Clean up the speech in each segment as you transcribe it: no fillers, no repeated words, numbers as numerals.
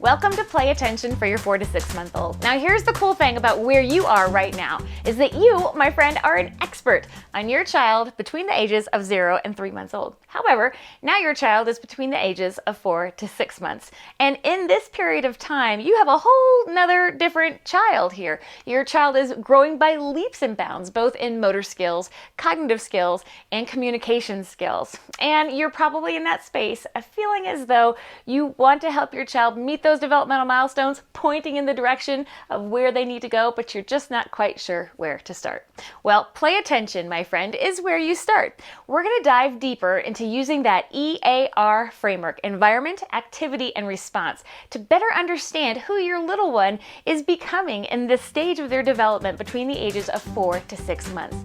Welcome to Play Attention for your 4 to 6 month old. Now here's the cool thing about where you are right now, is that you, my friend, are an expert on your child between the ages of 0 and 3 months old. However, now your child is between the ages of 4 to 6 months. And in this period of time, you have a whole nother different child here. Your child is growing by leaps and bounds, both in motor skills, cognitive skills, and communication skills. And you're probably in that space of feeling as though you want to help your child meet those developmental milestones, pointing in the direction of where they need to go, but you're just not quite sure where to start. Well, Play Attention, my friend, is where you start. We're going to dive deeper into using that EAR framework, environment, activity, and response, to better understand who your little one is becoming in this stage of their development between the ages of 4 to 6 months.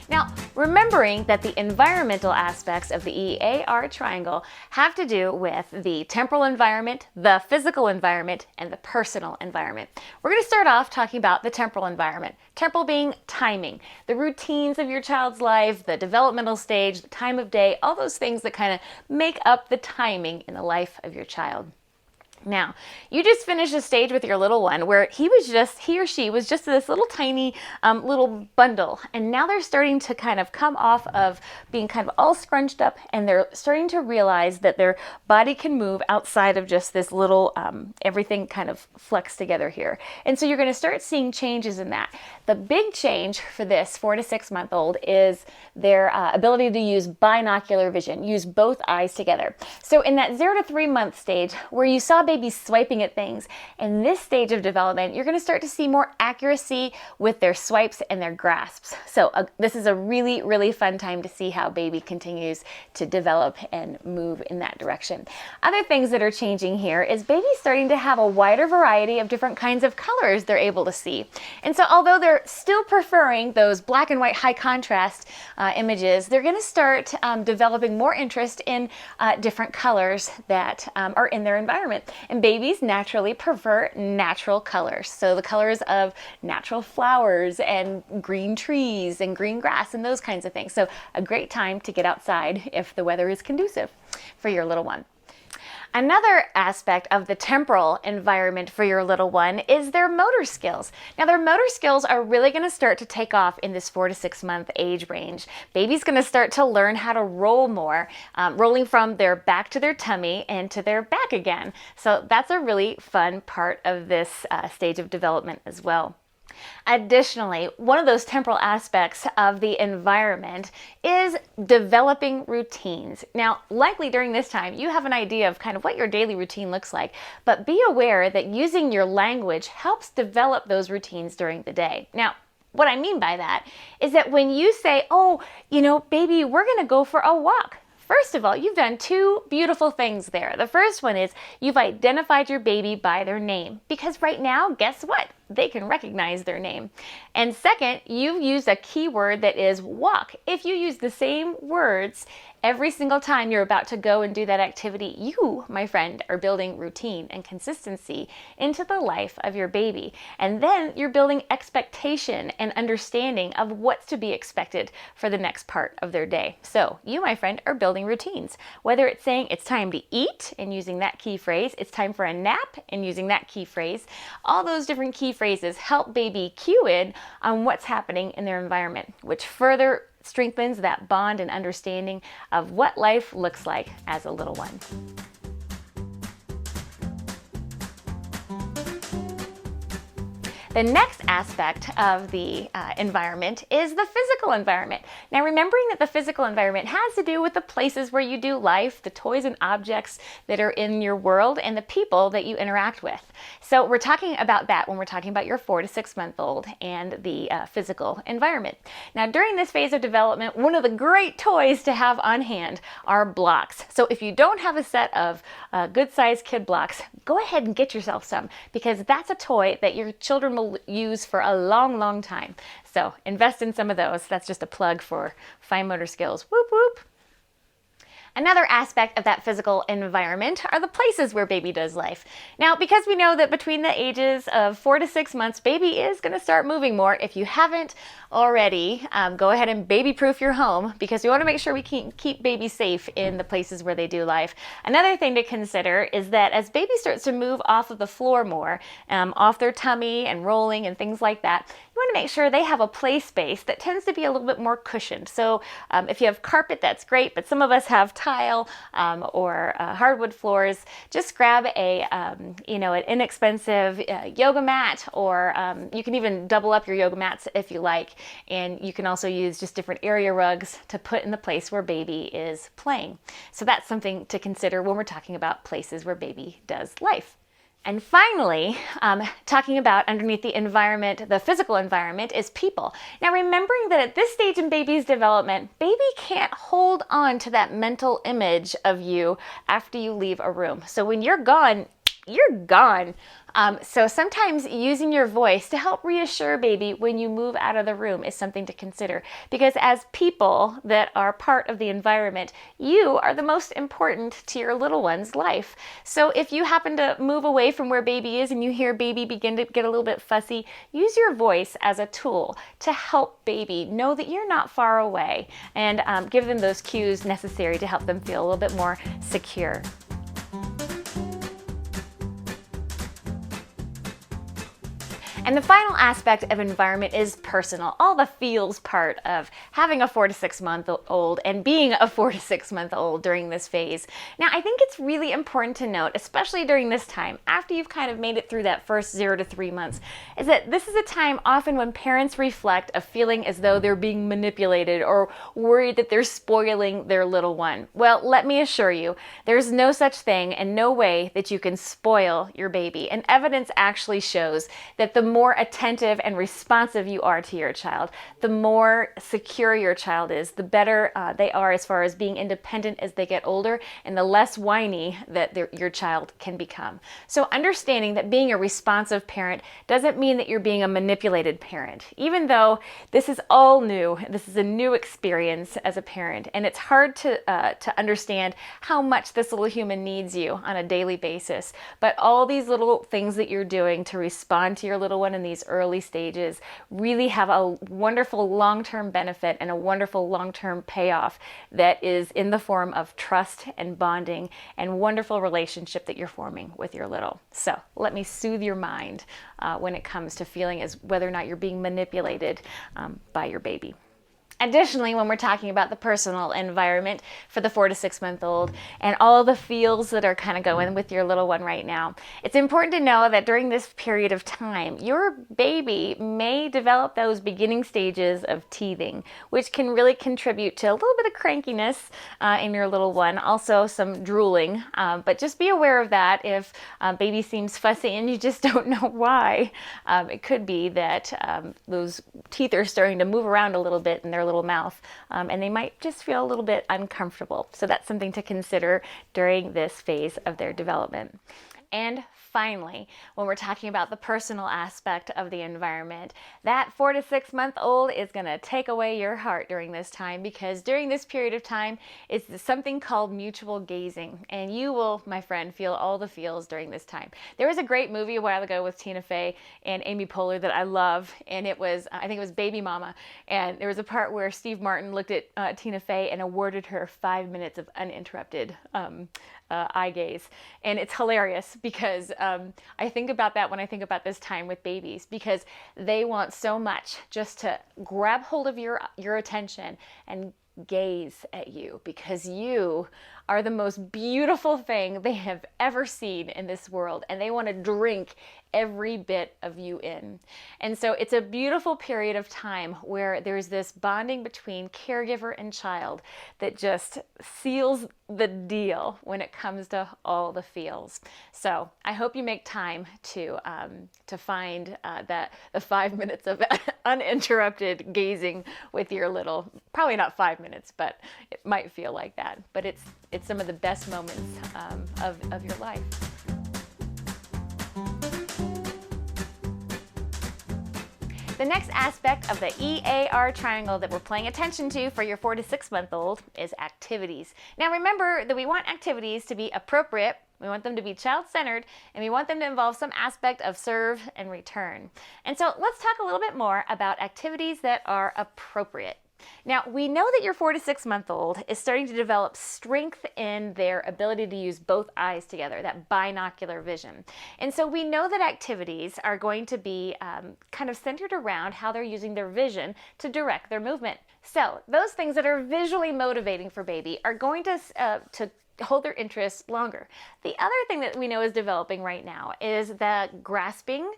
Now, remembering that the environmental aspects of the EAR triangle have to do with the temporal environment, the physical environment, and the personal environment. We're going to start off talking about the temporal environment. Temporal being timing, the routines of your child's life, the developmental stage, the time of day, all those things that kind of make up the timing in the life of your child. Now, you just finished a stage with your little one where he or she was just this little tiny little bundle, and now they're starting to kind of come off of being kind of all scrunched up, and they're starting to realize that their body can move outside of just this little everything kind of flexed together here. And so you're going to start seeing changes in that. The big change for this 4 to 6 month old is their ability to use binocular vision, use both eyes together. So in that 0 to 3 month stage where you saw babies swiping at things, in this stage of development, you're going to start to see more accuracy with their swipes and their grasps. So this is a really, really fun time to see how baby continues to develop and move in that direction. Other things that are changing here is baby's starting to have a wider variety of different kinds of colors they're able to see. And so although they're still preferring those black and white high contrast images, they're going to start developing more interest in different colors that are in their environment. And babies naturally prefer natural colors. So the colors of natural flowers and green trees and green grass and those kinds of things. So a great time to get outside if the weather is conducive for your little one. Another aspect of the temporal environment for your little one is their motor skills. Now, their motor skills are really going to start to take off in this 4 to 6 month age range. Baby's going to start to learn how to roll more, rolling from their back to their tummy and to their back again. So that's a really fun part of this stage of development as well. Additionally, one of those temporal aspects of the environment is developing routines. Now, likely during this time, you have an idea of kind of what your daily routine looks like, but be aware that using your language helps develop those routines during the day. Now, what I mean by that is that when you say, oh, baby, we're going to go for a walk. First of all, you've done two beautiful things there. The first one is you've identified your baby by their name, because right now, guess what? They can recognize their name. And second, you've used a keyword that is walk. If you use the same words every single time you're about to go and do that activity, you, my friend, are building routine and consistency into the life of your baby. And then you're building expectation and understanding of what's to be expected for the next part of their day. So you, my friend, are building routines. Whether it's saying it's time to eat and using that key phrase, it's time for a nap and using that key phrase, all those different key phrases help baby cue in on what's happening in their environment, which further strengthens that bond and understanding of what life looks like as a little one. The next aspect of the environment is the physical environment. Now, remembering that the physical environment has to do with the places where you do life, the toys and objects that are in your world, and the people that you interact with. So we're talking about that when we're talking about your 4 to 6 month old and the physical environment. Now, during this phase of development, one of the great toys to have on hand are blocks. So if you don't have a set of good sized kid blocks, go ahead and get yourself some, because that's a toy that your children will use for a long, long time. So invest in some of those. That's just a plug for fine motor skills. Whoop, whoop. Another aspect of that physical environment are the places where baby does life. Now, because we know that between the ages of 4 to 6 months, baby is going to start moving more. If you haven't already, go ahead and baby-proof your home, because we want to make sure we keep baby safe in the places where they do life. Another thing to consider is that as baby starts to move off of the floor more, off their tummy and rolling and things like that, you want to make sure they have a play space that tends to be a little bit more cushioned. So if you have carpet, that's great, but some of us have tile or hardwood floors. Just grab an inexpensive yoga mat, or you can even double up your yoga mats if you like, and you can also use just different area rugs to put in the place where baby is playing. So that's something to consider when we're talking about places where baby does life. And finally, talking about underneath the environment, the physical environment, is people. Now, remembering that at this stage in baby's development, baby can't hold on to that mental image of you after you leave a room. So when you're gone, you're gone. So sometimes using your voice to help reassure baby when you move out of the room is something to consider, because as people that are part of the environment, you are the most important to your little one's life. So if you happen to move away from where baby is and you hear baby begin to get a little bit fussy, use your voice as a tool to help baby know that you're not far away, and give them those cues necessary to help them feel a little bit more secure. And the final aspect of environment is personal, all the feels part of having a 4 to 6 month old and being a 4 to 6 month old during this phase. Now, I think it's really important to note, especially during this time, after you've kind of made it through that first 0 to 3 months, is that this is a time often when parents reflect a feeling as though they're being manipulated or worried that they're spoiling their little one. Well, let me assure you, there's no such thing and no way that you can spoil your baby. And evidence actually shows that the more attentive and responsive you are to your child, the more secure your child is, the better they are as far as being independent as they get older, and the less whiny that your child can become. So understanding that being a responsive parent doesn't mean that you're being a manipulated parent, even though this is all new. This is a new experience as a parent, and it's hard to understand how much this little human needs you on a daily basis. But all these little things that you're doing to respond to your little one in these early stages really have a wonderful long-term benefit and a wonderful long-term payoff that is in the form of trust and bonding and wonderful relationship that you're forming with your little. So let me soothe your mind when it comes to feeling as whether or not you're being manipulated by your baby. Additionally, when we're talking about the personal environment for the 4 to 6 month old and all the feels that are kind of going with your little one right now, it's important to know that during this period of time, your baby may develop those beginning stages of teething, which can really contribute to a little bit of crankiness in your little one, also some drooling, but just be aware of that if baby seems fussy and you just don't know why. It could be that those teeth are starting to move around a little bit in their little mouth, and they might just feel a little bit uncomfortable. So that's something to consider during this phase of their development. And finally, when we're talking about the personal aspect of the environment, that 4 to 6 month old is going to take away your heart during this time, because during this period of time, it's something called mutual gazing. And you will, my friend, feel all the feels during this time. There was a great movie a while ago with Tina Fey and Amy Poehler that I love, and it was, I think it was Baby Mama. And there was a part where Steve Martin looked at Tina Fey and awarded her 5 minutes of uninterrupted eye gaze. And it's hilarious because I think about that when I think about this time with babies, because they want so much just to grab hold of your attention and gaze at you, because you are the most beautiful thing they have ever seen in this world, and they want to drink every bit of you in. And so it's a beautiful period of time where there's this bonding between caregiver and child that just seals the deal when it comes to all the feels. So I hope you make time to find the 5 minutes of uninterrupted gazing with your little. Probably not 5 minutes, but it might feel like that. But it's some of the best moments of your life. The next aspect of the EAR triangle that we're paying attention to for your 4 to 6 month old is activities. Now remember that we want activities to be appropriate, we want them to be child-centered, and we want them to involve some aspect of serve and return. And so let's talk a little bit more about activities that are appropriate. Now, we know that your 4 to 6 month old is starting to develop strength in their ability to use both eyes together, that binocular vision. And so we know that activities are going to be kind of centered around how they're using their vision to direct their movement. So those things that are visually motivating for baby are going to hold their interest longer. The other thing that we know is developing right now is the grasping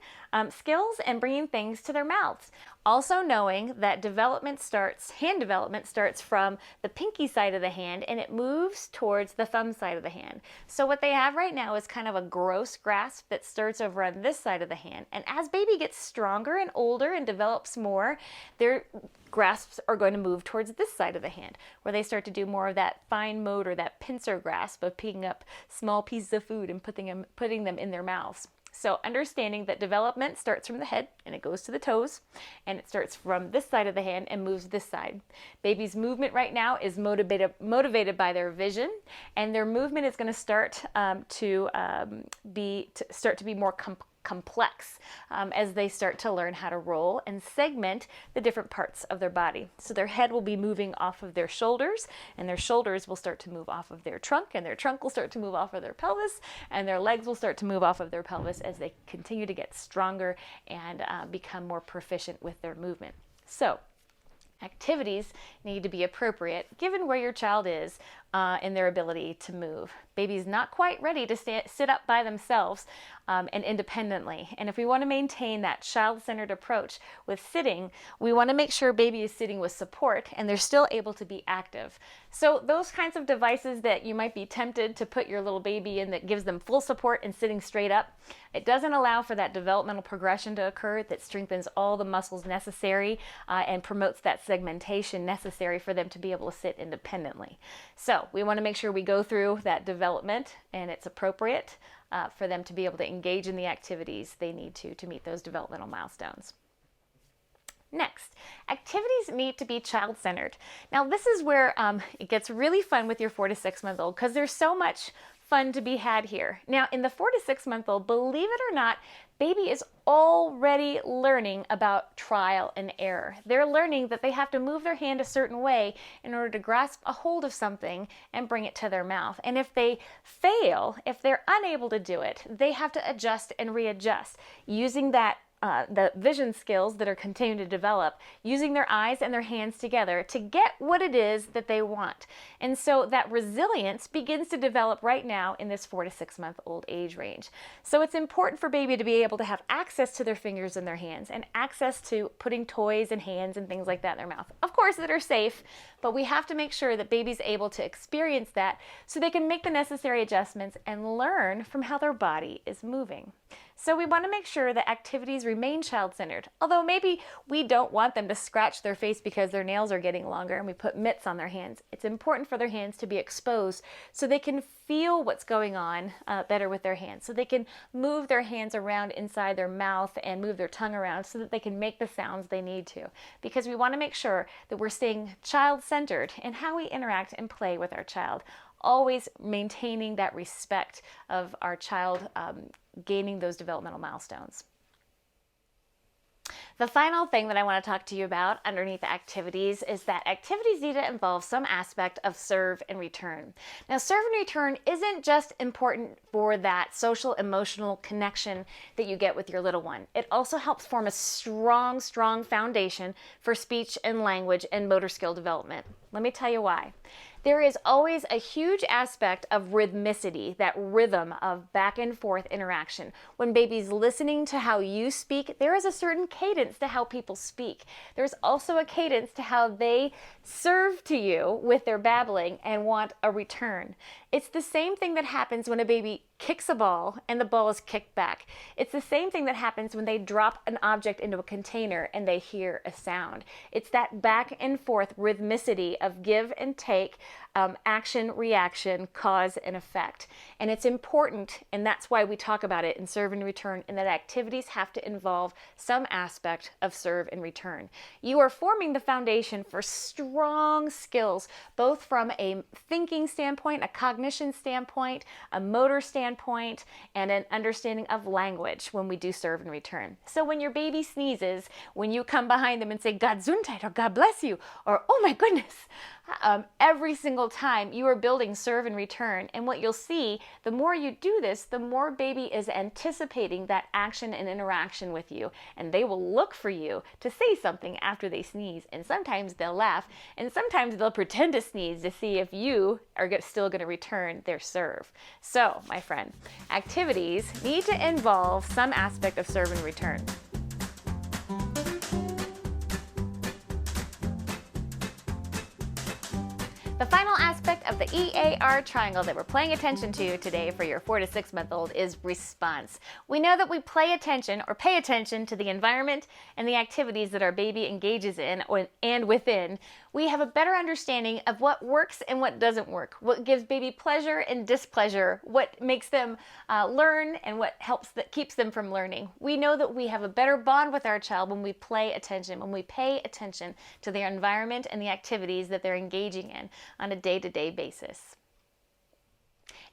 skills and bringing things to their mouths. Also knowing that hand development starts from the pinky side of the hand and it moves towards the thumb side of the hand. So what they have right now is kind of a gross grasp that starts over on this side of the hand. And as baby gets stronger and older and develops more, their grasps are going to move towards this side of the hand, where they start to do more of that fine motor, that pincer grasp of picking up small pieces of food and putting them in their mouths. So understanding that development starts from the head and it goes to the toes, and it starts from this side of the hand and moves this side. Baby's movement right now is motivated by their vision, and their movement is going to start to be more complex as they start to learn how to roll and segment the different parts of their body. So their head will be moving off of their shoulders, and their shoulders will start to move off of their trunk, and their trunk will start to move off of their pelvis, and their legs will start to move off of their pelvis as they continue to get stronger and become more proficient with their movement. So activities need to be appropriate given where your child is in their ability to move. Baby's not quite ready to sit up by themselves and independently. And if we want to maintain that child-centered approach with sitting, we want to make sure baby is sitting with support and they're still able to be active. So those kinds of devices that you might be tempted to put your little baby in that gives them full support and sitting straight up, it doesn't allow for that developmental progression to occur that strengthens all the muscles necessary and promotes that segmentation necessary for them to be able to sit independently. So we want to make sure we go through that development and it's appropriate for them to be able to engage in the activities they need to meet those developmental milestones. Next, activities need to be child-centered. Now this is where it gets really fun with your 4 to 6 month old because there's so much fun to be had here. Now in the 4 to 6 month old, believe it or not, baby is already learning about trial and error. They're learning that they have to move their hand a certain way in order to grasp a hold of something and bring it to their mouth. And if they fail, if they're unable to do it, they have to adjust and readjust using that the vision skills that are continuing to develop, using their eyes and their hands together to get what it is that they want. And so that resilience begins to develop right now in this 4 to 6 month old age range. So it's important for baby to be able to have access to their fingers and their hands and access to putting toys and hands and things like that in their mouth. Of course, that are safe, but we have to make sure that baby's able to experience that so they can make the necessary adjustments and learn from how their body is moving. So we want to make sure that activities remain child-centered. Although maybe we don't want them to scratch their face because their nails are getting longer and we put mitts on their hands. It's important for their hands to be exposed so they can feel what's going on better with their hands. So they can move their hands around inside their mouth and move their tongue around so that they can make the sounds they need to. Because we want to make sure that we're staying child-centered in how we interact and play with our child. Always maintaining that respect of our child gaining those developmental milestones. The final thing that I want to talk to you about underneath the activities is that activities need to involve some aspect of serve and return. Now, serve and return isn't just important for that social, emotional connection that you get with your little one. It also helps form a strong foundation for speech and language and motor skill development. Let me tell you why. There is always a huge aspect of rhythmicity, that rhythm of back and forth interaction. When baby's listening to how you speak, there is a certain cadence to how people speak. There's also a cadence to how they serve to you with their babbling and want a return. It's the same thing that happens when a baby kicks a ball and the ball is kicked back. It's the same thing that happens when they drop an object into a container and they hear a sound. It's that back and forth rhythmicity of give and take action, reaction, cause, and effect. And it's important, and that's why we talk about it in serve and return, and that activities have to involve some aspect of serve and return. You are forming the foundation for strong skills, both from a thinking standpoint, a cognition standpoint, a motor standpoint, and an understanding of language when we do serve and return. So when your baby sneezes, when you come behind them and say, "Gesundheit," or "God bless you," or "Oh my goodness," every single time you are building serve and return. And what you'll see, the more you do this, the more baby is anticipating that action and interaction with you. And they will look for you to say something after they sneeze. And sometimes they'll laugh, and sometimes they'll pretend to sneeze to see if you are still going to return their serve. So, my friend, activities need to involve some aspect of serve and return. The final aspect of the EAR triangle that we're paying attention to today for your 4 to 6 month old is response. We know that we pay attention to the environment and the activities that our baby engages in and within. We have a better understanding of what works and what doesn't work, what gives baby pleasure and displeasure, what makes them learn and what keeps them from learning. We know that we have a better bond with our child when we pay attention to their environment and the activities that they're engaging in on a day-to-day basis.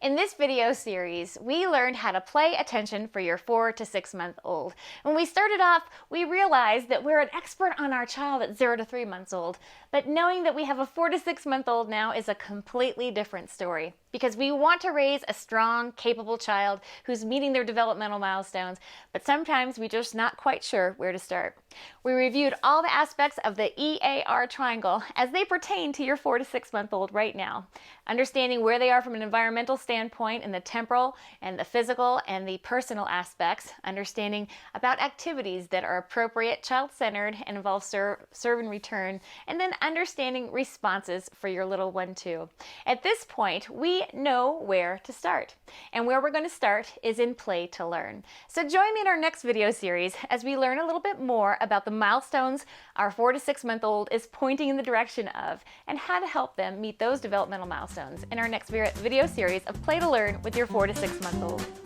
In this video series, we learned how to play attention for your 4 to 6 month old. When we started off, we realized that we're an expert on our child at 0 to 3 months old, but knowing that we have a 4 to 6 month old now is a completely different story, because we want to raise a strong, capable child who's meeting their developmental milestones, but sometimes we're just not quite sure where to start. We reviewed all the aspects of the EAR triangle as they pertain to your 4 to 6 month old right now, understanding where they are from an environmental standpoint in the temporal and the physical and the personal aspects, understanding about activities that are appropriate, child-centered, and involve serve and return, and then understanding responses for your little one too. At this point, we know where to start. And where we're going to start is in play to learn. So join me in our next video series as we learn a little bit more about the milestones our 4 to 6 month old is pointing in the direction of and how to help them meet those developmental milestones in our next video series of Play to Learn with your 4 to 6 month old.